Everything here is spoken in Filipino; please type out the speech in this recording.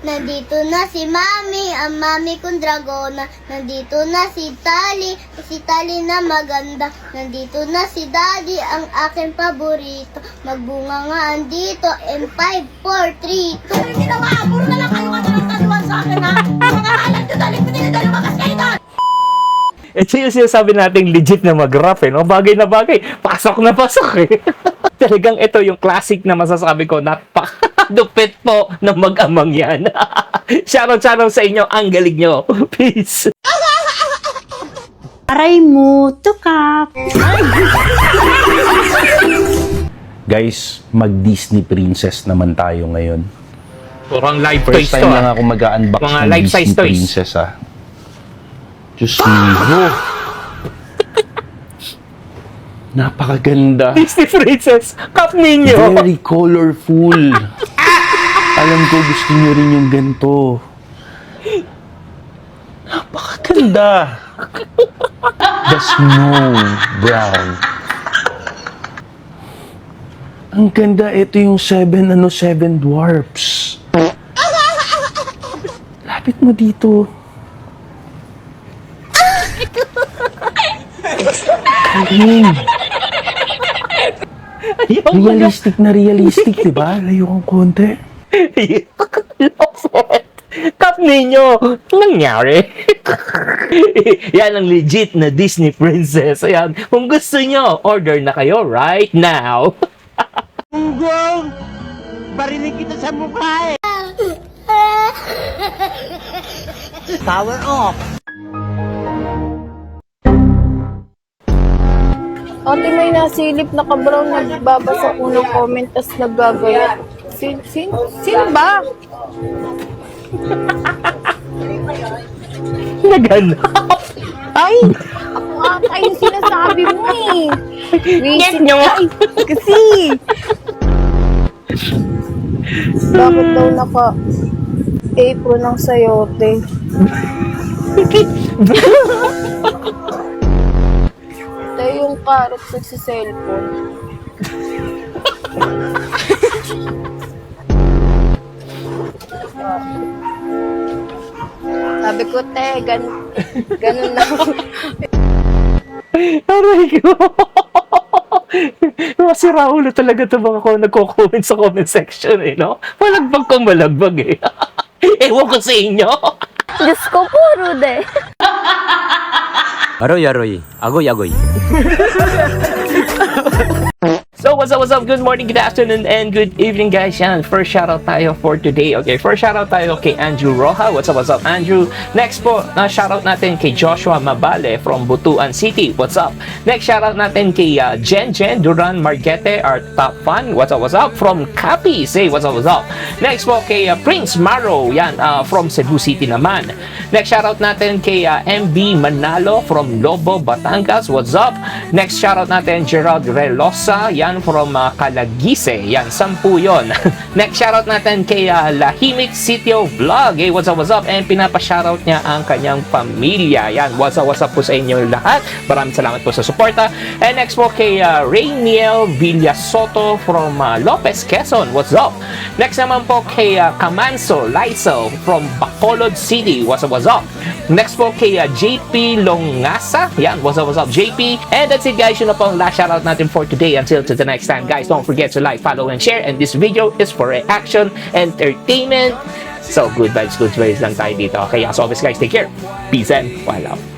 Nandito na si Mami, ang Mami kong dragona. Nandito na si Tali na maganda. Nandito na si Daddy, ang aking paborito. Magbunga nga andito, in 5, 4, 3, 2. Hindi na nga, puro na lang kayo kataliwan sa akin, ha? Mga halang dudalik, pinidali lumakas kayo doon! Ito yung sinasabi natin legit na mag-rap, eh, no? Bagay na bagay. Pasok na pasok, eh. Talagang ito yung classic na masasabi ko, napaka-dupit po ng mag-amang yan. Shoutout sa inyo, ang galing nyo. Peace. Aray mo, tukap! Guys, mag-Disney Princess naman tayo ngayon. Purang live toys First to, time lang ako mag-unbox Mga ng life-size Disney toys. Princess, ah. Diyos ko. Napakaganda. Disney Princess, cup ninyo. Very colorful. Alam ko gusto niyo rin yung ganito. Napakaganda. The Snow Brown. Ang ganda. Ito yung seven dwarfs. Lapit mo dito. Galing. Realistic na realistic, diba? Layo kang konti. Cup ninyo. Anong nangyari? Yan ang legit na Disney Princess. Ayan. Kung gusto nyo, order na kayo right now. Gunggong! Barinig kita sa mukha eh! Power off! Ate, may nasilip na kabraw nagbabasa po ng comment tas naggagayat. Sino ba? Naganap. Ay! Ako ata yung sinasabi mo eh. Get nyo. Ay, kasi. Bakit daw naka-apron ng sayote? Tayo yung carrot sa cellphone. Sabi ko, ganun na. Aray ko. Kasi Raulo talaga ito mga nagko-comment sa comment section, eh, no? Malagbag kong malagbag, eh. Ewan ko sa inyo. Diyos ko po, Rude. Aroy, agoy. So, what's up? Good morning, good afternoon, and good evening, guys. Yan, first shoutout tayo for today. Okay, first shoutout tayo kay Andrew Roja. What's up, Andrew? Next po, shoutout natin kay Joshua Mabale from Butuan City. What's up? Next shoutout natin kay Jen Duran Marguete, our top fan. What's up? From Capi, say what's up. Next po kay Prince Maro, yan, from Cebu City naman. Next shoutout natin kay MB Manalo from Lobo, Batangas. What's up? Next shoutout natin Gerald Relosa, yan from Calagise. Yan, 10 yun. Next shoutout natin kay Lahimik Sitio Vlog. Hey, what's up? And pinapa-shoutout niya ang kanyang pamilya. Yan, what's up po sa inyo lahat. Maraming salamat po sa suporta. And next po kay Rainiel Villasoto from Lopez, Quezon. What's up? Next naman po kay Camanso Lysel from Bacolod City. What's up? Next po kay JP Longasa. Yan, what's up, JP? And that's it, guys. Yun na po ang last shoutout natin for today. Until to the next time, guys, don't forget to like, follow, and share. And this video is for reaction, entertainment. So, good vibes lang tayo dito. Okay, as always, guys, take care. Peace and one love.